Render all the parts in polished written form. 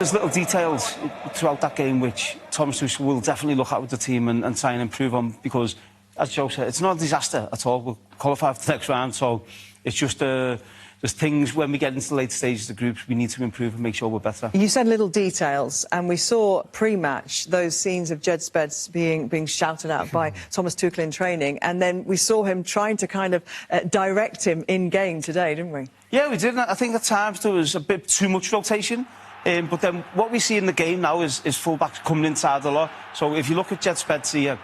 There's little details throughout that game which Thomas Tuchel will definitely look at with the team and try and improve on, because, as Joe said, it's not a disaster at all. We'll qualify for the next round, so it's just there's things when we get into the later stages of the groups we need to improve and make sure we're better. You said little details, and we saw pre-match those scenes of Jed Spence being shouted at by Thomas Tuchel in training, and then we saw him trying to kind of direct him in-game today, didn't we? Yeah, we did. I think at times there was a bit too much rotation. But then what we see in the game now is full-backs coming inside a lot. So if you look at Jed Spence here,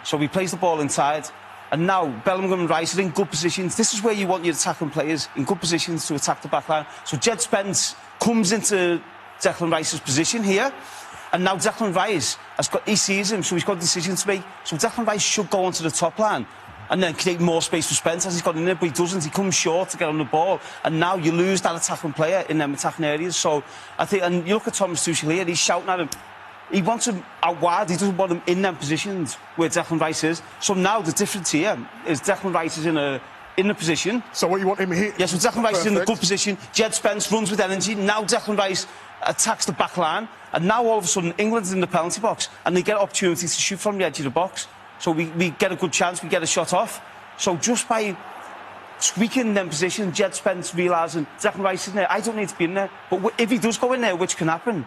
so he plays the ball inside, and now Bellingham and Rice are in good positions. This is where you want your attacking players, in good positions to attack the back line. So Jed Spence comes into Declan Rice's position here, and now Declan Rice he sees him, so he's got a decision to make. So Declan Rice should go onto the top line and then create more space for Spence as he's got in there, but he doesn't. He comes short to get on the ball, and now you lose that attacking player in them attacking areas. So I think, and you look at Thomas Tuchel here, he's shouting at him. He wants him out wide, he doesn't want him in them positions where Declan Rice is. So now the difference here is Declan Rice is in the position. So what you want him here? Yes, so Declan Rice is in the good position. Jed Spence runs with energy. Now Declan Rice attacks the back line, and now all of a sudden England's in the penalty box, and they get opportunities to shoot from the edge of the box. So we get a good chance, we get a shot off. So just by squeaking them positions, Jed Spence realising Declan Rice is in there, I don't need to be in there. But if he does go in there, which can happen,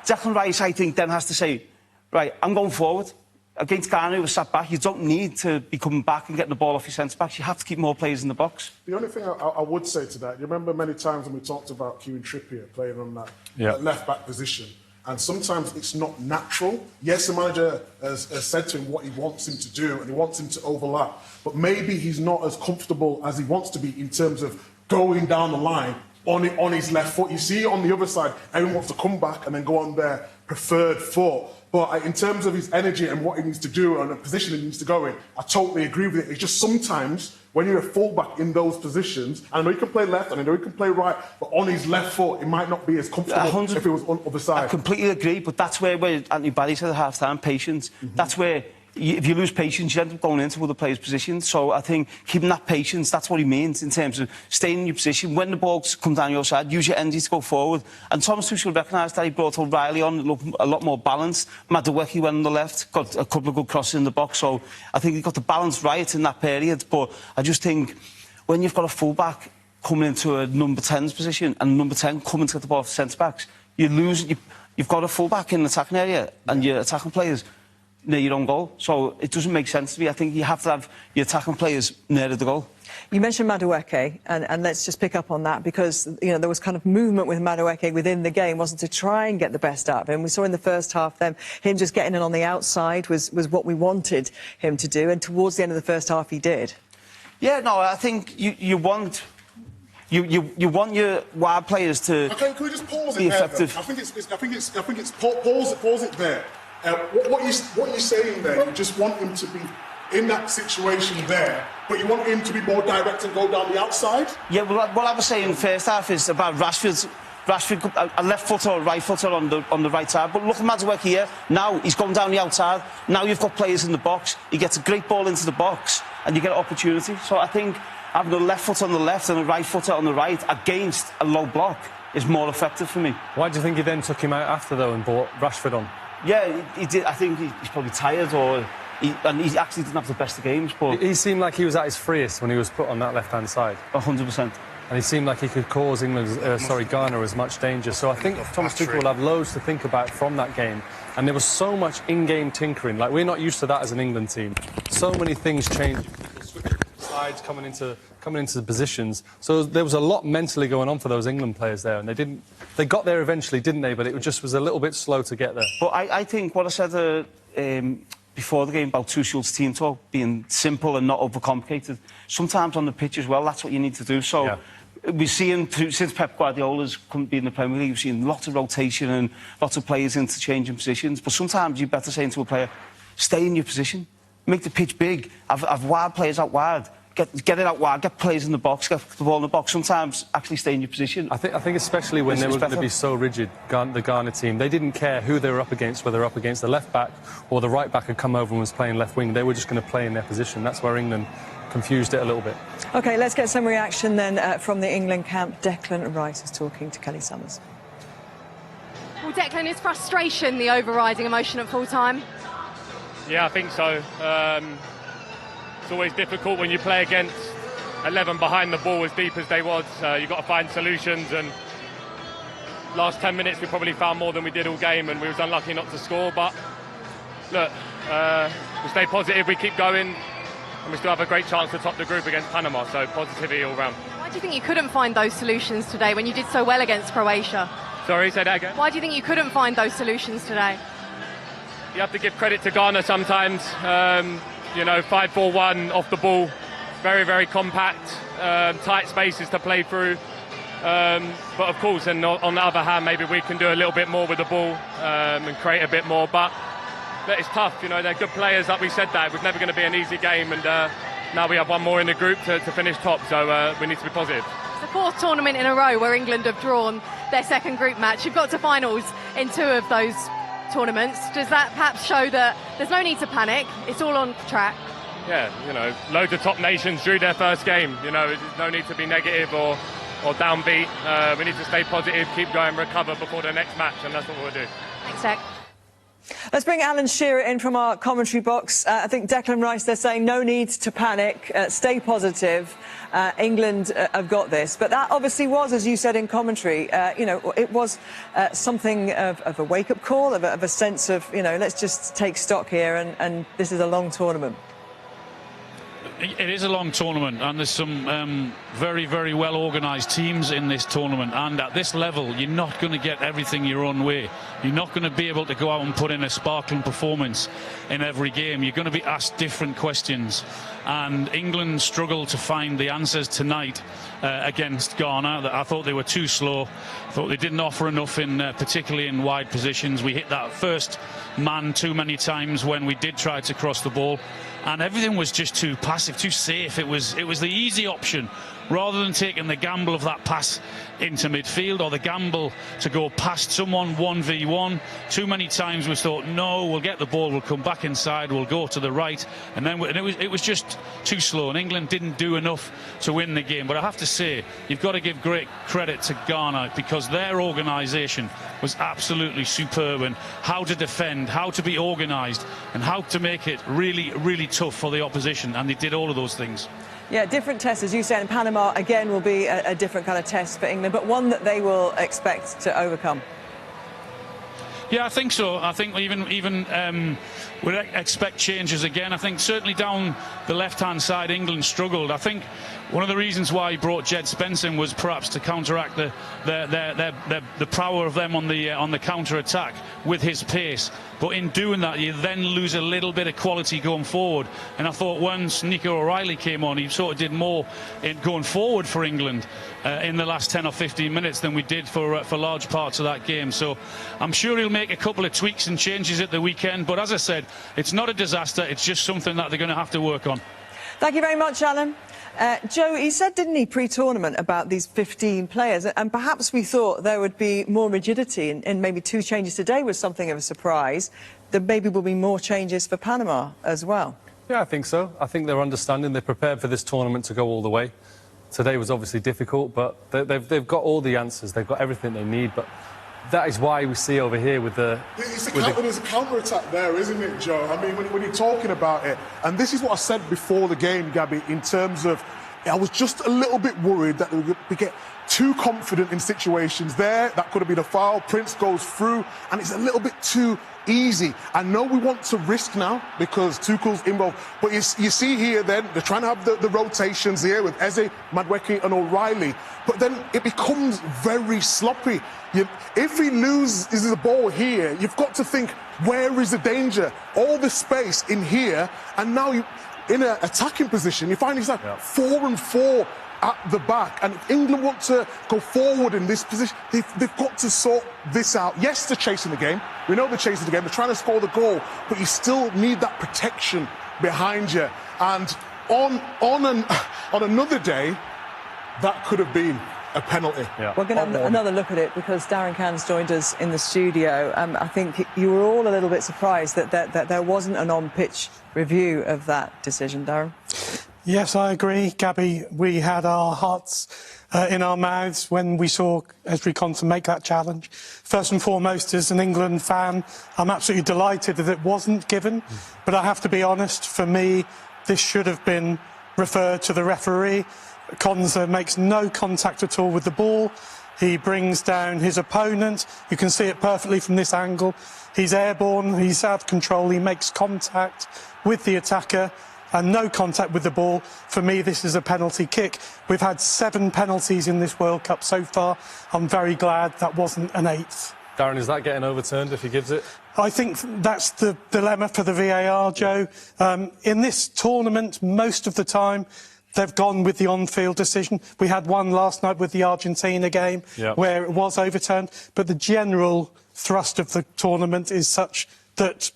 Declan Rice, I think, then has to say, right, I'm going forward. Against Ghana, who was sat back, you don't need to be coming back and getting the ball off your centre-backs. You have to keep more players in the box. The only thing I would say to that, you remember many times when we talked about Kieran Trippier playing on that left-back position, and sometimes it's not natural. Yes, the manager has said to him what he wants him to do, and he wants him to overlap, but maybe he's not as comfortable as he wants to be in terms of going down the line on his left foot. You see on the other side, everyone wants to come back and then go on their preferred foot. But in terms of his energy and what he needs to do and the position he needs to go in, I totally agree with it. It's just sometimes when you're a fullback in those positions, I know he can play left and I know he can play right, but on his left foot, it might not be as comfortable if it was on the other side. I completely agree, but that's where Anthony Barry said at half-time, patience. That's where, if you lose patience, you end up going into other players' positions. So I think keeping that patience, that's what he means in terms of staying in your position. When the ball comes down your side, use your energy to go forward. And Thomas Tuchel recognised that. He brought O'Reilly on, looked a lot more balanced. Madueke went on the left, got a couple of good crosses in the box. So I think he got the balance right in that period. But I just think when you've got a full-back coming into a number 10's position and number 10 coming to get the ball for centre-backs, you lose. You've got a full-back in the attacking area and your attacking players near your own goal, so it doesn't make sense to me. I think you have to have your attacking players near the goal. You mentioned Madueke, and let's just pick up on that, because there was kind of movement with Madueke within the game, wasn't, to try and get the best out of him. We saw in the first half then him just getting in on the outside was what we wanted him to do, and towards the end of the first half he did. Yeah, no, I think you want your wide players to can we just pause be it effective. There, I think it's pause it there. What you're saying there, you just want him to be in that situation there, but you want him to be more direct and go down the outside? Yeah, well, what I was saying in the first half is about Rashford, a left footer or right footer on the right side. But look at Madueke here. Now he's going down the outside. Now you've got players in the box. He gets a great ball into the box, and you get an opportunity. So I think having a left foot on the left and a right footer on the right against a low block is more effective for me. Why do you think he then took him out after, though, and brought Rashford on? Yeah, he did. I think he's probably tired, and he actually didn't have the best of games. But he seemed like he was at his freest when he was put on that left-hand side. 100%. And he seemed like he could cause Ghana as much danger. So I think Thomas Tuchel will have loads to think about from that game. And there was so much in-game tinkering. Like, we're not used to that as an England team. So many things changed. Sides coming into the positions. So there was a lot mentally going on for those England players there, and they got there eventually, didn't they? But it just was a little bit slow to get there. But I think what I said before the game about Tuchel's team talk being simple and not overcomplicated, sometimes on the pitch as well, that's what you need to do. So we've seen, since Pep Guardiola's come be in the Premier League, we've seen lots of rotation and lots of players interchanging positions. But sometimes you better say to a player, stay in your position, make the pitch big, have wide players out wide. Get it out wide, get players in the box, get the ball in the box. Sometimes actually stay in your position. I think especially when they were going to be so rigid, the Ghana team, they didn't care who they were up against, whether they were up against the left back or the right back had come over and was playing left wing. They were just going to play in their position. That's where England confused it a little bit. OK, let's get some reaction then from the England camp. Declan Rice is talking to Kelly Summers. Well, Declan, is frustration the overriding emotion at full-time? Yeah, I think so. It's always difficult when you play against 11 behind the ball as deep as they was. You've got to find solutions, and last 10 minutes we probably found more than we did all game, and we was unlucky not to score. But look, we stay positive, we keep going, and we still have a great chance to top the group against Panama, so positivity all round. Why do you think you couldn't find those solutions today when you did so well against Croatia? Sorry, say that again? Why do you think you couldn't find those solutions today? You have to give credit to Ghana sometimes. 5-4-1 off the ball, very, very compact, tight spaces to play through. But of course, and on the other hand, maybe we can do a little bit more with the ball and create a bit more. But it's tough, they're good players, like we said that. It was never going to be an easy game, and now we have one more in the group to finish top, so we need to be positive. It's the fourth tournament in a row where England have drawn their second group match. You've got to finals in 2 of those tournaments. Does that perhaps show that there's no need to panic, it's all on track? Yeah, loads of top nations drew their first game. There's no need to be negative or downbeat. We need to stay positive, keep going, recover before the next match, and that's what we'll do. Thanks, Dec. Let's bring Alan Shearer in from our commentary box. I think Declan Rice, they're saying no need to panic, stay positive. England have got this. But that obviously was, as you said in commentary, it was something of a wake-up call, of a sense of, let's just take stock here, and this is a long tournament. It is a long tournament, and there's some very, very well organised teams in this tournament, and at this level you're not going to get everything your own way. You're not going to be able to go out and put in a sparkling performance in every game. You're going to be asked different questions, and England struggled to find the answers tonight against Ghana. I thought they were too slow. I thought they didn't offer enough, particularly in wide positions. We hit that first man too many times when we did try to cross the ball, and everything was just too passive, too safe. It was the easy option, rather than taking the gamble of that pass into midfield, or the gamble to go past someone 1v1. Too many times we thought, no, we'll get the ball, we'll come back inside, we'll go to the right, and then it was just too slow, and England didn't do enough to win the game. But I have to say, you've got to give great credit to Ghana, because their organisation was absolutely superb, and how to defend, how to be organised, and how to make it really, really tough for the opposition, and they did all of those things. Yeah, different tests, as you said, and Panama, again, will be a different kind of test for England, but one that they will expect to overcome. Yeah, I think so. I think even we'd expect changes again. I think certainly down the left-hand side, England struggled. I think one of the reasons why he brought Jed Spence in was perhaps to counteract the power of them on the counter-attack with his pace. But in doing that, you then lose a little bit of quality going forward. And I thought once Nico O'Reilly came on, he sort of did more in going forward for England in the last 10 or 15 minutes than we did for large parts of that game. So I'm sure he'll make a couple of tweaks and changes at the weekend. But as I said, it's not a disaster. It's just something that they're going to have to work on. Thank you very much, Alan. Joe, he said, didn't he, pre-tournament about these 15 players, and perhaps we thought there would be more rigidity, and maybe 2 changes today was something of a surprise. There maybe will be more changes for Panama as well. Yeah, I think so. I think they're understanding. They're prepared for this tournament to go all the way. Today was obviously difficult, but they've got all the answers. They've got everything they need, but that is why we see over here with the... There's a counter-attack there, isn't it, Joe? I mean, when you're talking about it, and this is what I said before the game, Gabby, in terms of, I was just a little bit worried that we get too confident in situations there. That could have been a foul. Prince goes through, and it's a little bit too easy. I know we want to risk now because Tuchel's involved, but you see here then, they're trying to have the rotations here with Eze, Madueke and O'Reilly, but then it becomes very sloppy. If he loses the ball here, you've got to think, where is the danger? All the space in here, and now you in an attacking position, you find yourself 4 and 4 at the back, and if England want to go forward in this position, they've got to sort this out. Yes, they're chasing the game. We know they're chasing the game. They're trying to score the goal, but you still need that protection behind you. And on another day, that could have been a penalty. Yeah. We're going to have another look at it because Darren Cairns joined us in the studio. I think you were all a little bit surprised that there wasn't an on-pitch review of that decision, Darren. Yes, I agree, Gabby. We had our hearts in our mouths when we saw Esri Konsa make that challenge. First and foremost, as an England fan, I'm absolutely delighted that it wasn't given. But I have to be honest, for me, this should have been referred to the referee. Konsa makes no contact at all with the ball. He brings down his opponent. You can see it perfectly from this angle. He's airborne, he's out of control, he makes contact with the attacker and no contact with the ball. For me, this is a penalty kick. We've had 7 penalties in this World Cup so far. I'm very glad that wasn't an 8th. Darren, is that getting overturned if he gives it? I think that's the dilemma for the VAR, Joe. In this tournament, most of the time, they've gone with the on-field decision. We had one last night with the Argentina game where it was overturned, but the general thrust of the tournament is such that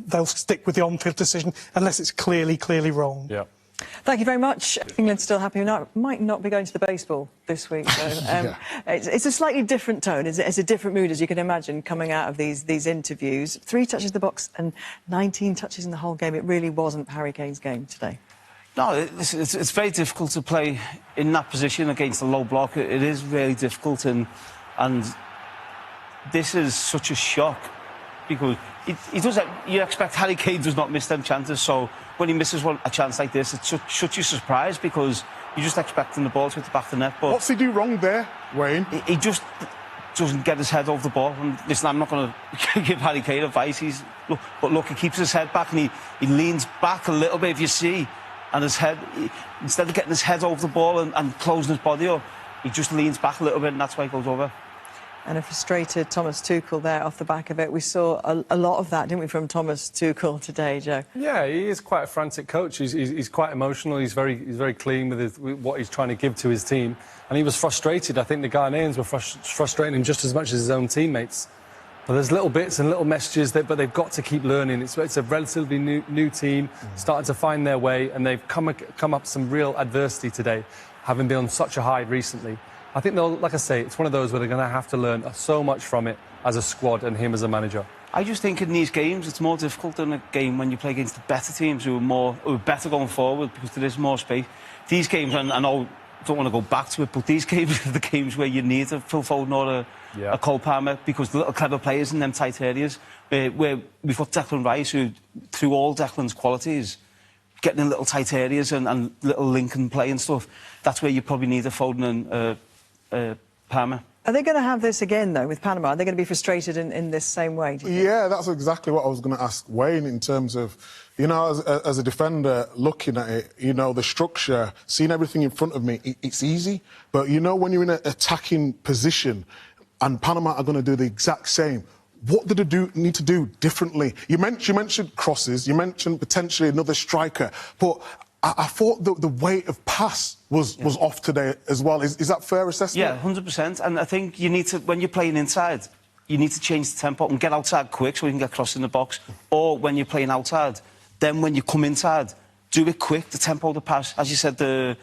they'll stick with the on-field decision unless it's clearly wrong. Yeah. Thank you very much. England's still happy. Might not be going to the baseball this week, so it's a slightly different tone. It's a different mood, as you can imagine, coming out of these interviews. 3 touches in the box and 19 touches in the whole game. It really wasn't Harry Kane's game today. No, it's very difficult to play in that position against a low block. It is really difficult, and this is such a shock because you expect Harry Kane does not miss them chances, so when he misses a chance like this, it's such a surprise because you're just expecting the ball to hit the back of the net. But what's he do wrong there, Wayne? He just doesn't get his head over the ball. And listen, I'm not going to give Harry Kane advice. He keeps his head back and he leans back a little bit, if you see, and his head, instead of getting his head over the ball and closing his body up, he just leans back a little bit, and that's why he goes over. And a frustrated Thomas Tuchel there off the back of it. We saw a lot of that, didn't we, from Thomas Tuchel today, Joe? Yeah, he is quite a frantic coach. He's quite emotional. He's very clean with what he's trying to give to his team. And he was frustrated. I think the Ghanaians were frustrating him just as much as his own teammates. But there's little bits and little messages, but they've got to keep learning. It's a relatively new team, starting to find their way, and they've come up some real adversity today, having been on such a high recently. I think they'll, like I say, it's one of those where they're going to have to learn so much from it as a squad and him as a manager. I just think in these games it's more difficult than a game when you play against the better teams who are better going forward because there is more space. These games, and I know I don't want to go back to it, but these games are the games where you need a Phil Foden or a Cole Palmer because the little clever players in them tight areas where we've got Declan Rice who, through all Declan's qualities, getting in little tight areas and little link and play and stuff, that's where you probably need a Foden and Palmer. Are they going to have this again, though, with Panama? Are they going to be frustrated in this same way, do you think? Yeah, that's exactly what I was going to ask Wayne in terms of, you know, as a defender, looking at it, you know, the structure, seeing everything in front of me, it's easy. But, you know, when you're in an attacking position and Panama are going to do the exact same, what do they need to do differently? You mentioned crosses, you mentioned potentially another striker, but I thought the weight of pass was off today as well. Is that fair assessment? Yeah, 100%. And I think you need to, when you're playing inside, you need to change the tempo and get outside quick so you can get crossed in the box. Or when you're playing outside, then when you come inside, do it quick, the tempo, the pass. As you said, the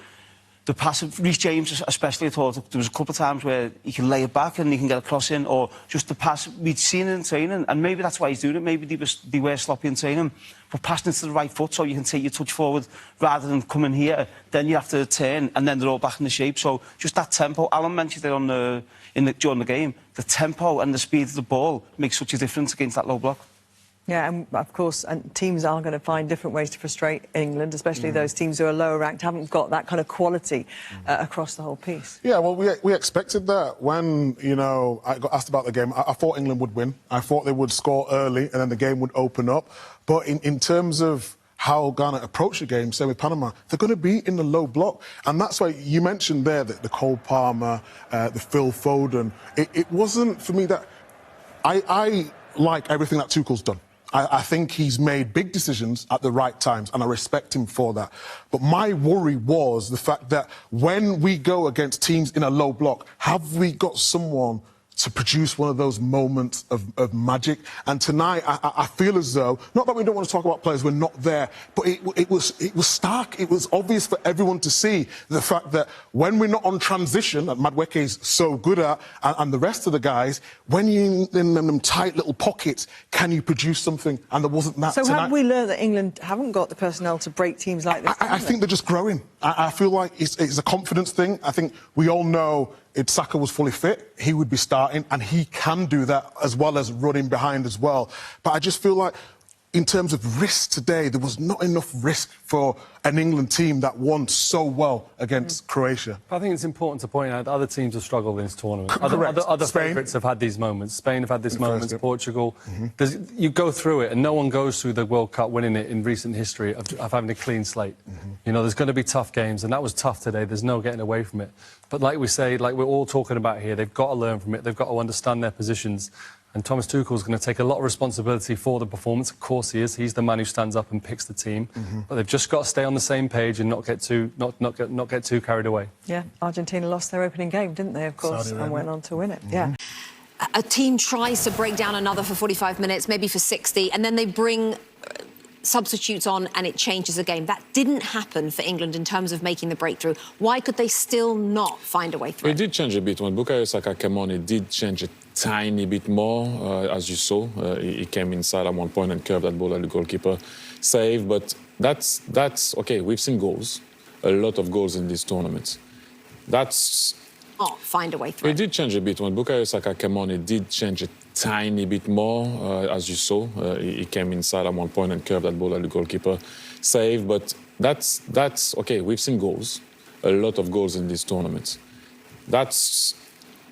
pass of Reece James, especially, I thought there was a couple of times where he can lay it back and he can get a cross in, or just the pass. We'd seen it in training, and maybe that's why he's doing it. Maybe they were sloppy in training, but passing it to the right foot so you can take your touch forward rather than coming here. Then you have to turn, and then they're all back in the shape. So just that tempo. Alan mentioned it during the game. The tempo and the speed of the ball makes such a difference against that low block. Yeah, and of course, teams are going to find different ways to frustrate England, especially those teams who are lower ranked, haven't got that kind of quality across the whole piece. Yeah, well, we expected that. When, you know, I got asked about the game, I thought England would win. I thought they would score early and then the game would open up. But in terms of how Ghana approach the game, say with Panama, they're going to be in the low block. And that's why you mentioned there that the Cole Palmer, the Phil Foden, it wasn't, for me, that... I like everything that Tuchel's done. I think he's made big decisions at the right times, and I respect him for that. But my worry was the fact that when we go against teams in a low block, have we got someone to produce one of those moments of magic. And tonight, I feel as though, not that we don't want to talk about players, we're not there, but it was stark. It was obvious for everyone to see the fact that when we're not on transition, that Madueke is so good at, and the rest of the guys, when you're in them tight little pockets, can you produce something? And there wasn't that tonight. So have we learned that England haven't got the personnel to break teams like this? I think they're just growing. I feel like it's a confidence thing. I think we all know if Saka was fully fit, he would be starting, and he can do that as well as running behind as well. But I just feel like in terms of risk today, there was not enough risk for an England team that won so well against Croatia. I think it's important to point out that other teams have struggled in this tournament. Correct. Other favourites have had these moments. Spain have had these moments, Portugal. You go through it, and no one goes through the World Cup winning it in recent history of having a clean slate. You know, there's going to be tough games, and that was tough today. There's no getting away from it. But like we say, like we're all talking about here, they've got to learn from it. They've got to understand their positions. And Thomas Tuchel's going to take a lot of responsibility for the performance. Of course he is. He's the man who stands up and picks the team. But they've just got to stay on the same page and not get too carried away. Yeah, Argentina lost their opening game, didn't they, of course, and went on to win it. Yeah. A team tries to break down another for 45 minutes, maybe for 60, and then they bring substitutes on and it changes the game. That didn't happen for England in terms of making the breakthrough. Why could they still not find a way through? It did change a bit. When Bukayo Saka came on, it did change a tiny bit more, as you saw. He came inside at one point and curved that ball at the goalkeeper save. But that's okay. We've seen goals, a lot of goals in this tournament. That's... Oh, find a way through. It did change a bit. When Bukayo Saka came on, it did change a tiny bit more, as you saw. He came inside at one point and curved that ball at the goalkeeper save. But that's okay. We've seen goals, a lot of goals in this tournament. That's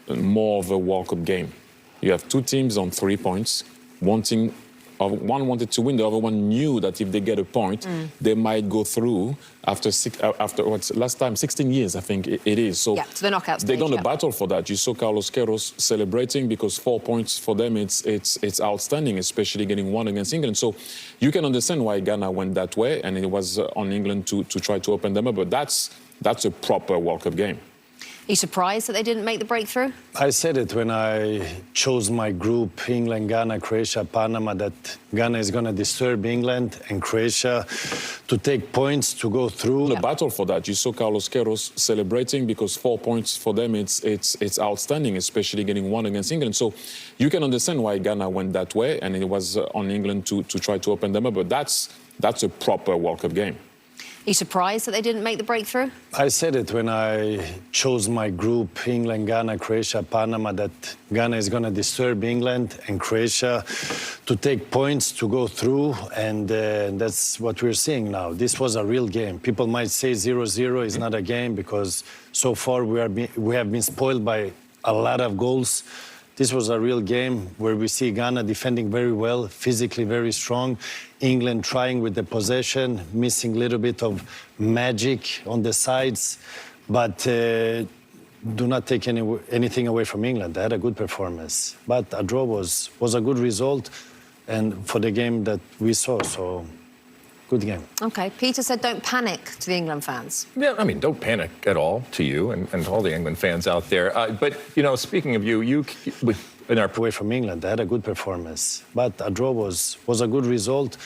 more of a World Cup game. You have two teams on 3 points, one wanted to win, the other one knew that if they get a point, they might go through after what's last time, 16 years, I think it is. So yeah, to the knockout stage. They're going to battle for that. You saw Carlos Queiroz celebrating because 4 points for them, it's outstanding, especially getting one against England. So you can understand why Ghana went that way, and it was on England to try to open them up. But that's a proper World Cup game. Are you surprised that they didn't make the breakthrough? I said it when I chose my group, England, Ghana, Croatia, Panama, that Ghana is going to disturb England and Croatia to take points to go through. The battle for that. You saw Carlos Queiroz celebrating because 4 points for them, it's outstanding, especially getting one against England. So you can understand why Ghana went that way, and it was on England to try to open them up. But that's a proper World Cup game. Are you surprised that they didn't make the breakthrough? I said it when I chose my group, England, Ghana, Croatia, Panama, that Ghana is going to disturb England and Croatia to take points to go through, and that's what we're seeing now. This was a real game. People might say 0-0 is not a game because so far we have been spoiled by a lot of goals. This was a real game where we see Ghana defending very well, physically very strong. England trying with the possession, missing a little bit of magic on the sides. But do not take anything away from England. They had a good performance. But a draw was a good result, and for the game that we saw, so good game. OK, Peter said don't panic to the England fans. Yeah, I mean, don't panic at all to you and to all the England fans out there. But, you know, speaking of you in our... Away from England, they had a good performance. But a draw was a good result,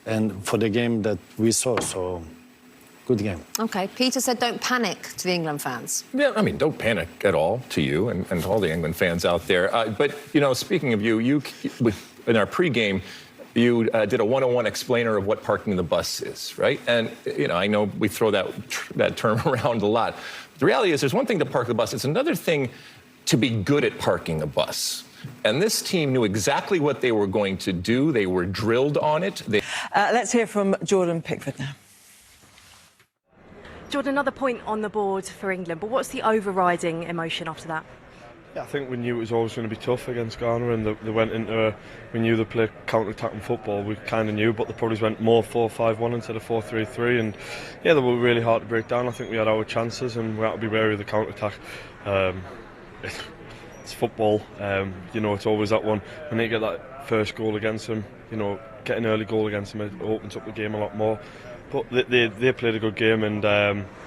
and for the game that we saw, so good game. OK, Peter said don't panic to the England fans. Yeah, I mean, don't panic at all to you and to all the England fans out there. But, you know, speaking of you in our pregame, you did a one-on-one explainer of what parking the bus is, right? And, you know, I know we throw that term around a lot. The reality is there's one thing to park the bus. It's another thing to be good at parking a bus. And this team knew exactly what they were going to do. They were drilled on it. Let's hear from Jordan Pickford now. Jordan, another point on the board for England, but what's the overriding emotion after that? Yeah, I think we knew it was always going to be tough against Ghana, and they went into we knew they played counter-attacking football. We kind of knew, but they probably went more 4-5-1 instead of 4-3-3, and yeah, they were really hard to break down. I think we had our chances, and we had to be wary of the counter-attack. It's football, you know, it's always that one. When you get that first goal against them, you know, get an early goal against them, it opens up the game a lot more. But they played a good game, and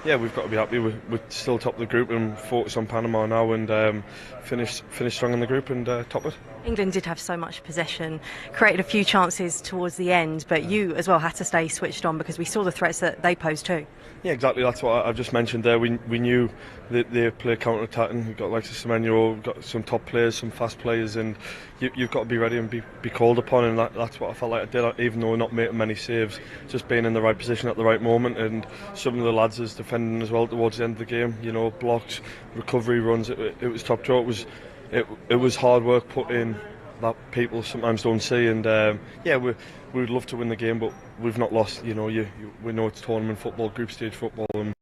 yeah, we've got to be happy. We're still top of the group and focus on Panama now, and finish strong in the group and top it. England did have so much possession, created a few chances towards the end, but you as well had to stay switched on because we saw the threats that they posed too. Yeah, exactly. That's what I've just mentioned there. We knew that they play counter-attacking. We've got like Semenyo, we've got some top players, some fast players, and you've got to be ready and be called upon. And that's what I felt like I did, even though not making many saves, just being in the right position at the right moment. And some of the lads is defending as well towards the end of the game. You know, blocks, recovery runs. It was top draw. It was hard work put in that people sometimes don't see. And yeah, we would love to win the game, but we've not lost. You know, we know it's tournament football, group stage football. And